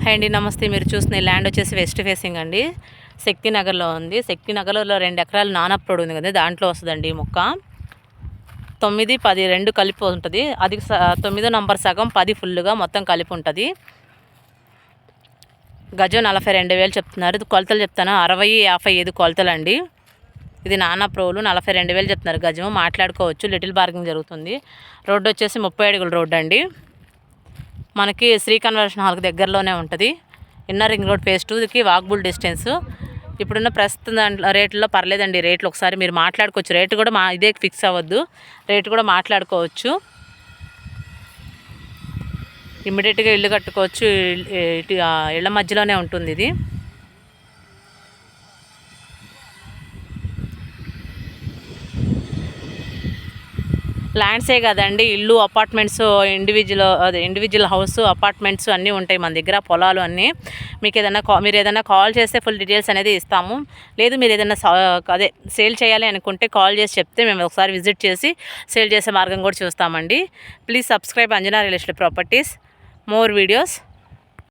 Hi అండి, నమస్తే. మీరు చూస్తున్న ల్యాండ్ వచ్చేసి వెస్ట్ ఫేసింగ్ అండి, శక్తినగర్లో ఉంది. శక్తినగర్లో 2 ఎకరాలు నాన్ అప్లోడ్ ఉంది కదా, దాంట్లో వస్తుందండి ఈ మొక్క. 9, 10 2 కలిపి ఉంటుంది. అది 9వ నంబర్ సగం, 10 ఫుల్గా మొత్తం కలిపి ఉంటుంది. గజం 42,000 చెప్తున్నారు. కొలతలు చెప్తాను, 60, 55 కొలతలు అండి. ఇది నాన్ అప్రూవల్. 42,000 చెప్తున్నారు గజం. మాట్లాడుకోవచ్చు, లిటిల్ బార్గింగ్ జరుగుతుంది. రోడ్డు వచ్చేసి 30 అడుగుల రోడ్డు అండి. మనకి శ్రీ కన్వర్షన్ హాల్కి దగ్గరలోనే ఉంటుంది. ఇన్నర్ రింగ్ రోడ్ ఫేజ్ 2కి వాక్బుల్ డిస్టెన్స్. ఇప్పుడున్న ప్రస్తుతం దాంట్లో రేట్లలో పర్లేదండి. రేట్లు ఒకసారి మీరు మాట్లాడుకోవచ్చు. రేటు కూడా ఇదే ఫిక్స్ అవ్వద్దు, రేటు కూడా మాట్లాడుకోవచ్చు. ఇమ్మీడియట్గా ఇల్లు కట్టుకోవచ్చు. ఇళ్ళ మధ్యలోనే ఉంటుంది ఇది. ల్యాండ్సే కదండి, ఇల్లు, అపార్ట్మెంట్స్, ఇండివిజువల్ హౌస్, అపార్ట్మెంట్స్ అన్నీ ఉంటాయి మన దగ్గర, పొలాలు అన్నీ. మీరు ఏదైనా కాల్ చేస్తే ఫుల్ డీటెయిల్స్ అనేది ఇస్తాము. లేదు మీరు ఏదైనా సేల్ చేయాలి అనుకుంటే కాల్ చేసి చెప్తే మేము ఒకసారి విజిట్ చేసి సేల్ చేసే మార్గం కూడా చూస్తామండి. Please subscribe Anjana real estate properties. More videos.